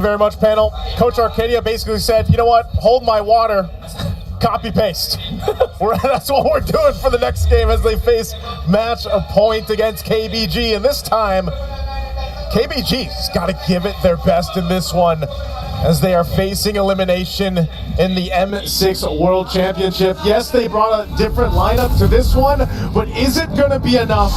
Very much, panel. Coach Arcadia basically said, you know what, hold my water, copy paste. That's what we're doing for the next game as they face match a point against KBG. And this time, KBG's got to give it their best in this one as they are facing elimination in the M6 World Championship. Yes, they brought a different lineup to this one, but is it going to be enough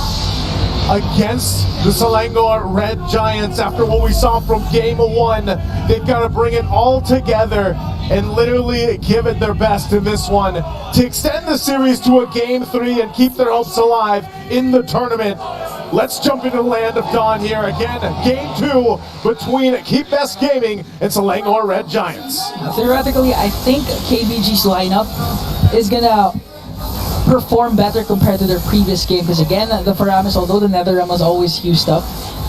against the Selangor Red Giants after what we saw from game one? They've got to bring it all together and literally give it their best in this one to extend the series to a game 3 and keep their hopes alive in the tournament. Let's jump into the land of dawn here again. Game 2 between Keep Best Gaming and Selangor Red Giants. Theoretically, I think KBG's lineup is gonna perform better compared to their previous game, because again, the Paramis, although the Netherrealm was always used up,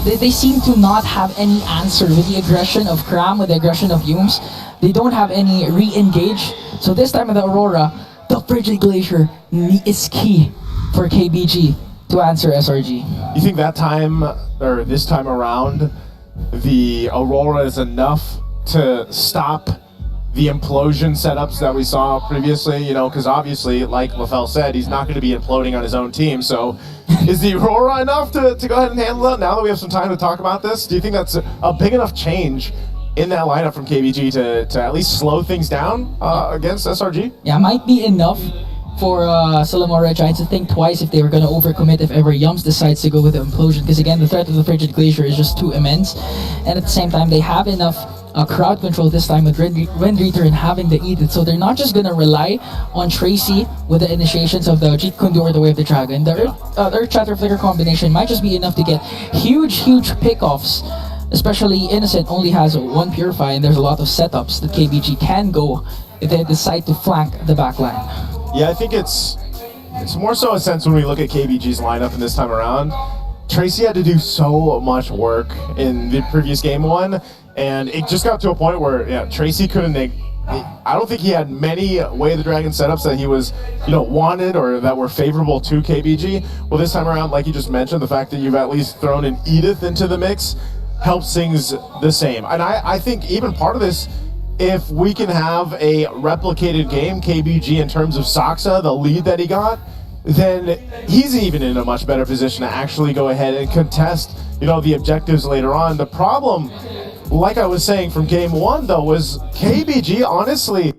they seem to not have any answer with the aggression of Cram, with the aggression of Humes. They don't have any re-engage. So this time with the Aurora, the Frigid Glacier is key for KBG to answer SRG. You think that time, or this time around, the Aurora is enough to stop the implosion setups that we saw previously, you know, because obviously, like LaFell said, he's not going to be imploding on his own team. So is the Aurora enough to go ahead and handle it now that we have some time to talk about this? Do you think that's a big enough change in that lineup from KBG to at least slow things down against SRG? Yeah, might be enough for Selangor Red Giants to think twice if they were going to overcommit if ever Yums decides to go with the implosion, because again, the threat of the Frigid Glacier is just too immense, and at the same time, they have enough crowd control this time with Windreater and having the Edith, so they're not just going to rely on Tracy with the initiations of the Jeet Kundu or the Way of the Dragon. The Earth Shatter Flicker combination might just be enough to get huge pickoffs, especially Innocent only has one Purify, and there's a lot of setups that KBG can go if they decide to flank the backline. Yeah, I think it's more so a sense when we look at KBG's lineup in this time around. Tracy had to do so much work in the previous game one, and it just got to a point where Tracy couldn't. I don't think he had many Way of the Dragon setups that he was, wanted or that were favorable to KBG. Well, this time around, like you just mentioned, the fact that you've at least thrown an Edith into the mix helps things the same. And I think even part of this, if we can have a replicated game, KBG in terms of Saksa, the lead that he got, then he's even in a much better position to actually go ahead and contest, the objectives later on. The problem, like I was saying from game one, though, was KBG, honestly,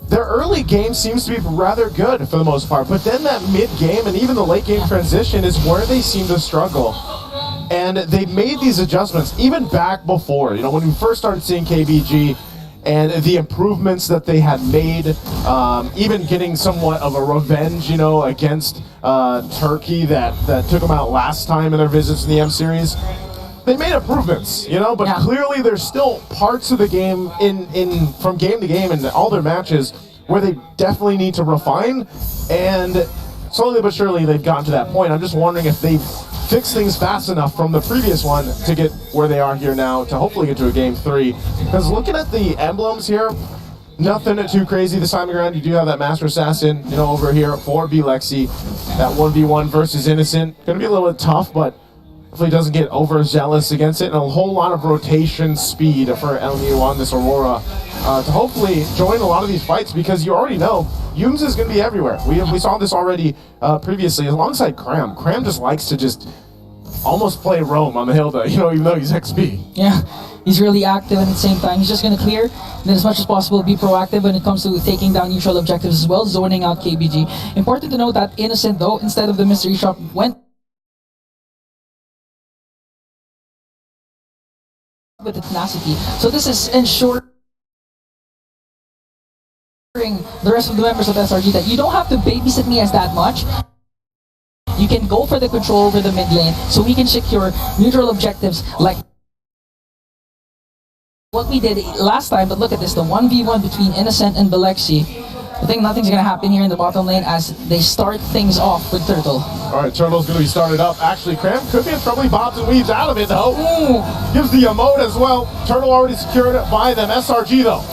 their early game seems to be rather good for the most part, but then that mid-game and even the late-game transition is where they seem to struggle. And they made these adjustments even back before, when we first started seeing KBG and the improvements that they had made, even getting somewhat of a revenge, against Turkey that took them out last time in their visits in the M Series. They made improvements, but clearly there's still parts of the game in from game to game and all their matches where they definitely need to refine, and slowly but surely they've gotten to that point. I'm just wondering if they've fixed things fast enough from the previous one to get where they are here now to hopefully get to a game 3. Because looking at the emblems here, nothing too crazy this time around. You do have that Master Assassin, over here for Lexi. That 1v1 versus Innocent. Gonna be a little bit tough, but hopefully doesn't get overzealous against it, and a whole lot of rotation speed for LMU on this Aurora to hopefully join a lot of these fights, because you already know Humes is going to be everywhere. We saw this already previously alongside Cram. Cram just likes to just almost play roam on the Hilda, even though he's XP. Yeah, he's really active, and at the same time he's just going to clear, and then as much as possible be proactive when it comes to taking down neutral objectives as well, zoning out KBG. Important to note that Innocent, though, instead of the mystery shop, went with the tenacity. So this is ensuring the rest of the members of SRG that you don't have to babysit me as that much. You can go for the control over the mid lane so we can secure neutral objectives like what we did last time. But look at this, the 1v1 between Innocent and Belexi. I think nothing's going to happen here in the bottom lane as they start things off with Turtle. All right, Turtle's going to be started up. Actually, Cram could be in trouble. He bobs and weaves out of it, though. Ooh. Gives the emote as well. Turtle already secured it by them. SRG, though.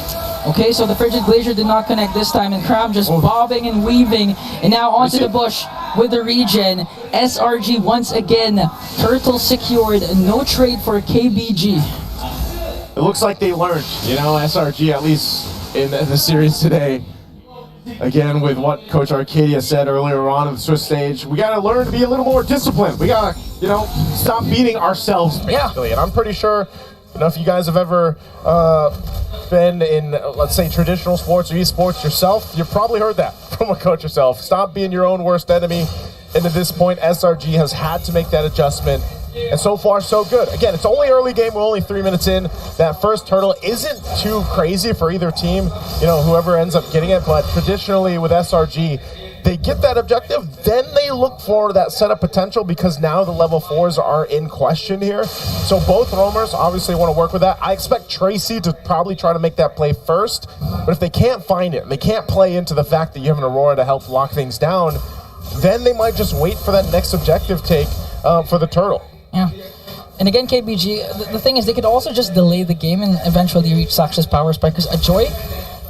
Okay, so the Frigid Glacier did not connect this time, and Cram just bobbing and weaving. And now onto the bush with the regen. SRG once again. Turtle secured. No trade for KBG. it looks like they learned, you know, SRG, at least in the series today. Again, with what Coach Arcadia said earlier on the Swiss stage, we got to learn to be a little more disciplined. We got to, you know, stop beating ourselves, basically. And I'm pretty sure, you know, if you guys have ever been in, let's say, traditional sports or esports yourself, you've probably heard that from a coach yourself. Stop being your own worst enemy. And at this point, SRG has had to make that adjustment. And so far, so good. Again, it's only early game. We're only 3 minutes in. That first turtle isn't too crazy for either team, you know, whoever ends up getting it. But traditionally with SRG, they get that objective, then they look for that setup potential because now the level 4s are in question here. So both roamers obviously want to work with that. I expect Tracy to probably try to make that play first. But if they can't find it, and they can't play into the fact that you have an Aurora to help lock things down, then they might just wait for that next objective take for the turtle. Yeah. And again, KBG, the thing is they could also just delay the game and eventually reach Saksha's power spike, because a Joy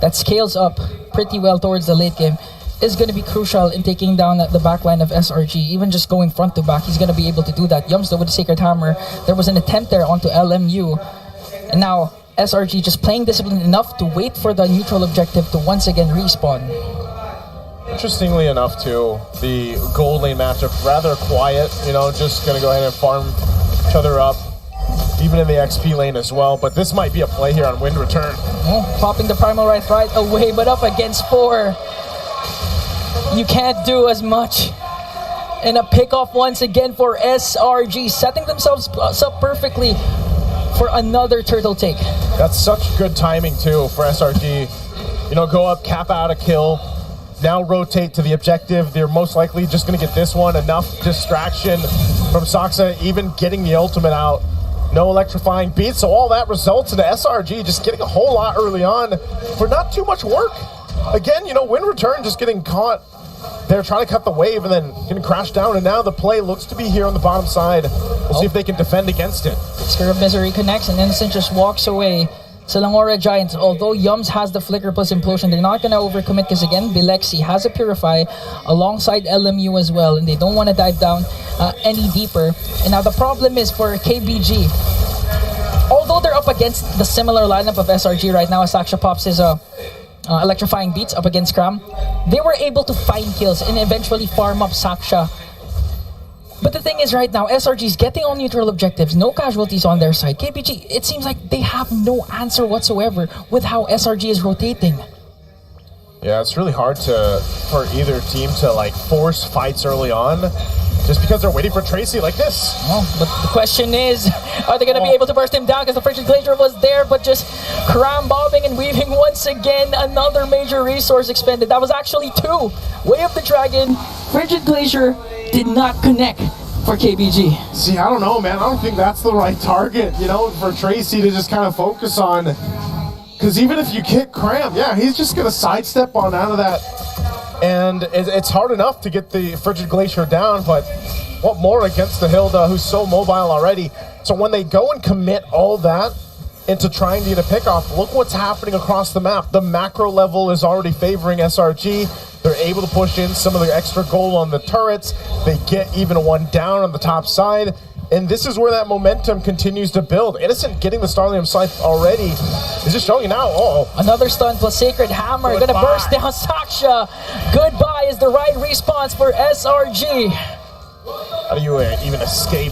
that scales up pretty well towards the late game is going to be crucial in taking down the backline of SRG. Even just going front to back, he's going to be able to do that. Yumsta with the Sacred Hammer, there was an attempt there onto LMU. And now SRG just playing disciplined enough to wait for the neutral objective to once again respawn. Interestingly enough, too, the gold lane matchup, rather quiet, you know, just going to go ahead and farm each other up, even in the XP lane as well. But this might be a play here on Wind Return. Oh, popping the Primal right away, but up against 4. You can't do as much. And a pickoff once again for SRG, setting themselves up perfectly for another turtle take. That's such good timing, too, for SRG. You know, go up, cap out a kill. Now rotate to the objective. They're most likely just going to get this one. Enough distraction from Saksa, even getting the ultimate out. No electrifying beats, so all that results in the SRG just getting a whole lot early on for not too much work. Again, you know, Wind Return just getting caught. They're trying to cut the wave and then getting crashed down, and now the play looks to be here on the bottom side. We'll see if they can defend against it. Spear of Misery connects, and Innocent just walks away. Selangora Giants, although Yums has the Flicker plus Implosion, they're not going to overcommit because, again, Bilexi has a Purify alongside LMU as well, and they don't want to dive down any deeper. And now the problem is for KBG, although they're up against the similar lineup of SRG right now, as Saksha pops his electrifying beats up against Cram, they were able to find kills and eventually farm up Saksha. But the thing is right now, SRG is getting all neutral objectives, no casualties on their side. KBG, it seems like they have no answer whatsoever with how SRG is rotating. Yeah, it's really hard for either team to like force fights early on, just because they're waiting for Tracy like this. Oh, but the question is, are they going to be able to burst him down? Because the Frigid Glacier was there, but just cram bobbing and weaving once again. Another major resource expended. That was actually 2. Way of the Dragon. Frigid Glacier did not connect for KBG. See, I don't know, man. I don't think that's the right target, you know, for Tracy to just kind of focus on. Because even if you kick Cram, yeah, he's just going to sidestep on out of that. And it's hard enough to get the Frigid Glacier down, but what more against the Hilda, who's so mobile already. So when they go and commit all that into trying to get a pickoff, look what's happening across the map. The macro level is already favoring SRG. They're able to push in some of the extra gold on the turrets. They get even one down on the top side. And this is where that momentum continues to build. Innocent getting the Starlium Scythe already is just showing you now. Another stun plus Sacred Hammer. Gonna burst down Saksha. Goodbye is the right response for SRG. How do you even escape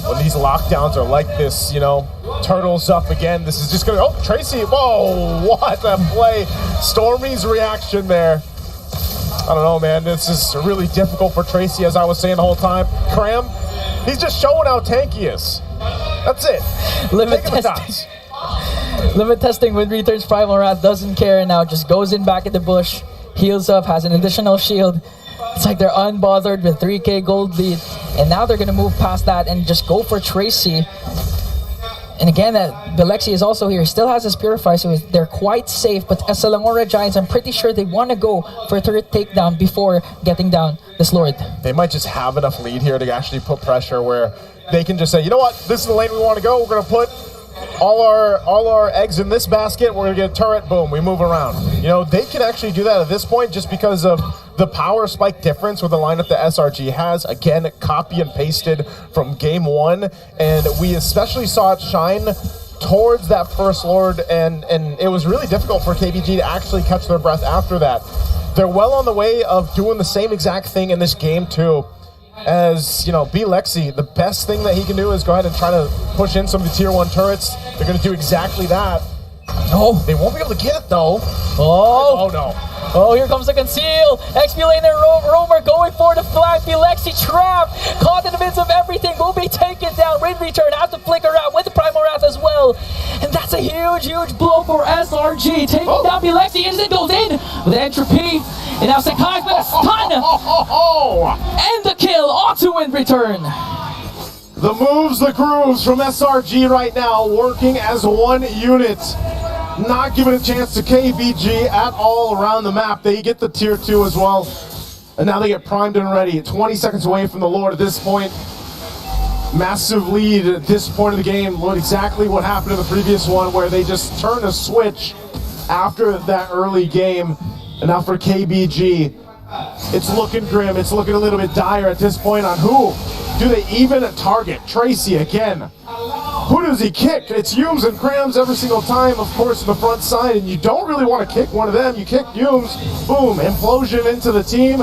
when these lockdowns are like this, you know? Turtles up again. This is just gonna, Tracy, whoa, what a play. Stormy's reaction there. I don't know, man. This is really difficult for Tracy, as I was saying the whole time. Cram, he's just showing how tanky he is. That's it. Limit testing with returns. Primal Wrath doesn't care now. Just goes in back in the bush. Heals up, has an additional shield. It's like they're unbothered with 3k gold lead. And now they're going to move past that and just go for Tracy. And again, Bilexi is also here. Still has his Purify, so they're quite safe. But as Selangora Giants, I'm pretty sure they want to go for a third takedown before getting down this Lord. They might just have enough lead here to actually put pressure where they can just say, you know what, this is the lane we want to go. We're going to put all our eggs in this basket. We're going to get a turret. Boom, we move around. You know, they can actually do that at this point just because of the power spike difference with the lineup that SRG has. Again, copy and pasted from game 1. And we especially saw it shine towards that first Lord, and it was really difficult for KBG to actually catch their breath after that. They're well on the way of doing the same exact thing in this game too. As you know, B Lexi, the best thing that he can do is go ahead and try to push in some of the tier 1 turrets. They're going to do exactly that. No, they won't be able to get it though. Oh no. Oh, here comes the conceal. XP lane there, Romer going for the flag. Lexi trap. Caught in the midst of everything. Will be taken down. Raid return has to flicker out with the Primal Wrath as well. And that's a huge blow for SRG. Taking down Lexi. Instant goes in with entropy. And now Sakai's with a stun. And the kill onto in return. The moves, the grooves from SRG right now, working as one unit. Not giving a chance to KBG at all around the map. They get the tier 2 as well. And now they get primed and ready. 20 seconds away from the Lord at this point. Massive lead at this point of the game. Look exactly what happened in the previous one, where they just turned a switch after that early game. And now for KBG, it's looking grim. It's looking a little bit dire at this point on who do they even target. Tracy again. Who does he kick? It's Humes and Krams every single time, of course, in the front side, and you don't really want to kick one of them. You kick Humes, boom, implosion into the team.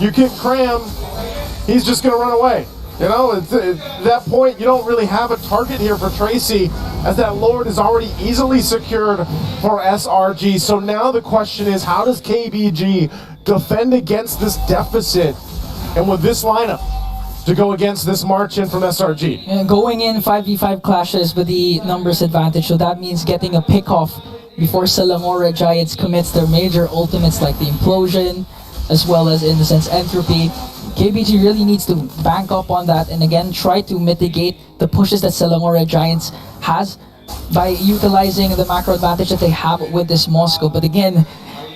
You kick Kram, he's just going to run away. You know, at that point, you don't really have a target here for Tracy, as that Lord is already easily secured for SRG. So now the question is, how does KBG defend against this deficit? And with this lineup, to go against this march in from SRG. And going in 5v5 clashes with the numbers advantage, so that means getting a pick off before Salamora Giants commits their major ultimates like the Implosion, as well as, in the sense, Entropy. KBG really needs to bank up on that and again try to mitigate the pushes that Salamora Giants has by utilizing the macro advantage that they have with this Moscow. But again,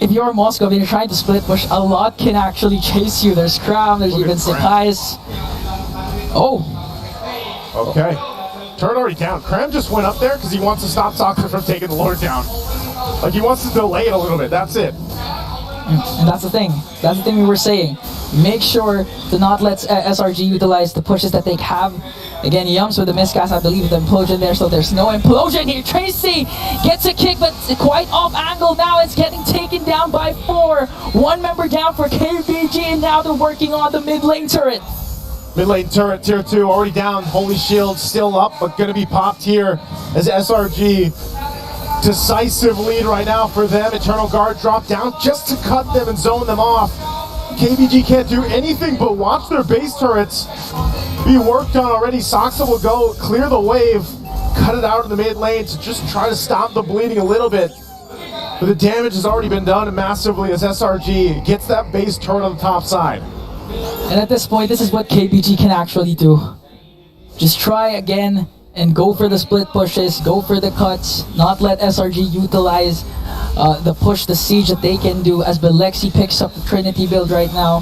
if you're Moscow and you're trying to split push, a lot can actually chase you. There's Kram, there's even Sakai's. Oh. Okay. Turn already down. Kram just went up there because he wants to stop Soxer from taking the Lord down. Like, he wants to delay it a little bit. That's it. And that's the thing. That's the thing we were saying. Make sure to not let SRG utilize the pushes that they have. Again, Yums with the miscast, I believe, with the Implosion there, so there's no Implosion here. Tracy gets a kick, but quite off angle now. It's getting taken down by 4. One member down for KBG, and now they're working on the mid lane turret. Mid lane turret, tier 2, already down. Holy Shield still up, but going to be popped here as SRG. Decisive lead right now for them. Eternal Guard dropped down just to cut them and zone them off. KBG can't do anything but watch their base turrets be worked on already. Soxa will go clear the wave, cut it out in the mid lane to just try to stop the bleeding a little bit. But the damage has already been done massively as SRG gets that base turret on the top side. And at this point, this is what KBG can actually do. Just try again and go for the split pushes, go for the cuts, not let SRG utilize the push, the siege that they can do, as Belexi picks up the Trinity build right now.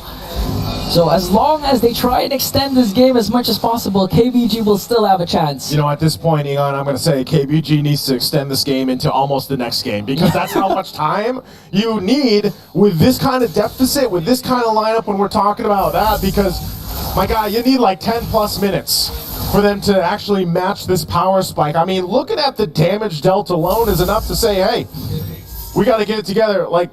So as long as they try and extend this game as much as possible, KBG will still have a chance. You know, at this point, Egon, I'm going to say KBG needs to extend this game into almost the next game, because that's how much time you need with this kind of deficit, with this kind of lineup when we're talking about that, because, my God, you need like 10 plus minutes for them to actually match this power spike. I mean, looking at the damage dealt alone is enough to say, hey, we got to get it together. Like,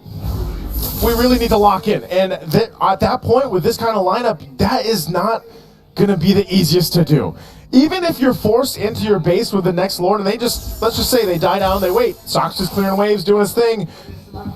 we really need to lock in. And at that point, with this kind of lineup, that is not going to be the easiest to do. Even if you're forced into your base with the next Lord, and they just, let's just say they die down, they wait. Sox is clearing waves, doing his thing.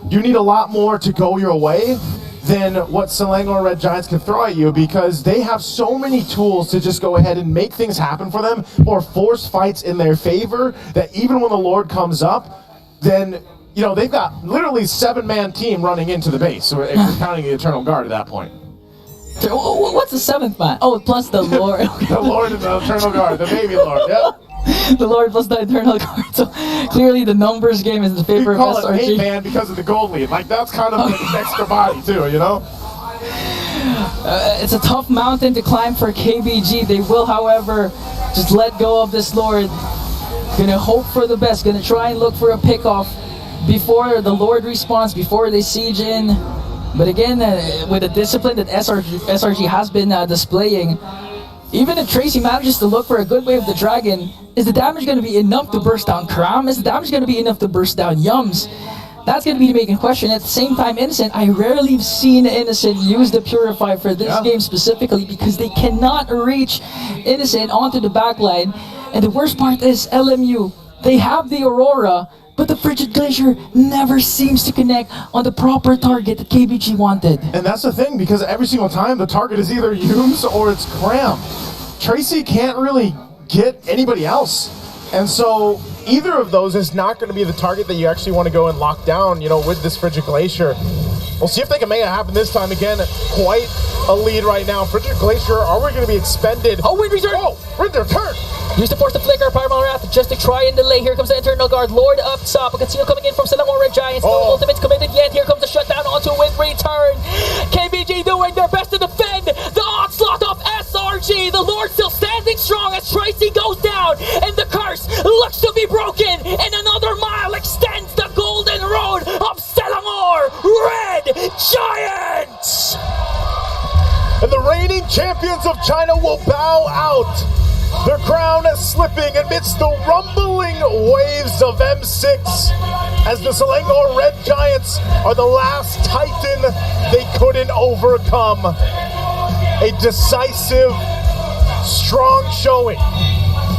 You need a lot more to go your way than what Selangor Red Giants can throw at you, because they have so many tools to just go ahead and make things happen for them or force fights in their favor, that even when the Lord comes up, then, you know, they've got literally 7-man team running into the base, so if you're counting the Eternal Guard at that point. What's the 7th man? Oh, plus the Lord. The Lord and the Eternal Guard, the baby Lord, yep. The Lord plus the Eternal Guard. So clearly the numbers game is in favor of SRG. We call it 8-man because of the gold lead. Like, that's kind of an extra body too, you know? It's a tough mountain to climb for KBG. They will, however, just let go of this Lord. Gonna hope for the best. Gonna try and look for a pickoff before the Lord respawns, before they siege in. But again, with the discipline that SRG has been displaying, Even if Tracy manages to look for a good wave of the Dragon, is the damage going to be enough to burst down Kram? Is the damage going to be enough to burst down Yums? That's going to be the main question. At the same time, Innocent, I rarely have seen Innocent use the Purify for this game specifically because they cannot reach Innocent onto the backline. And the worst part is LMU, they have the Aurora, but the Frigid Glacier never seems to connect on the proper target that KBG wanted. And that's the thing, because every single time the target is either Yums or it's Cram. Tracy can't really get anybody else. And so either of those is not going to be the target that you actually want to go and lock down, with this Frigid Glacier. We'll see if they can make it happen this time. Again, quite a lead right now. Frigid Glacier, are we going to be expended? Oh, Wind Return! Oh, Wind Return! Use the force to flicker, Pyramon Wrath just to try and delay. Here comes the internal guard, Lord up top. A Casino coming in from Selangor Red Giants. No ultimate's committed yet. Here comes the shutdown onto Wind Return. KBG doing their best to defend the onslaught of SRG. The Lord still standing strong as Tracy goes down. And the curse looks to be broken. And another mile extends the golden road of Selangor Red Giants. And the reigning champions of China will bow out, their crown slipping amidst the rumbling waves of M6 as the Selangor Red Giants are the last Titan they couldn't overcome. A decisive, strong showing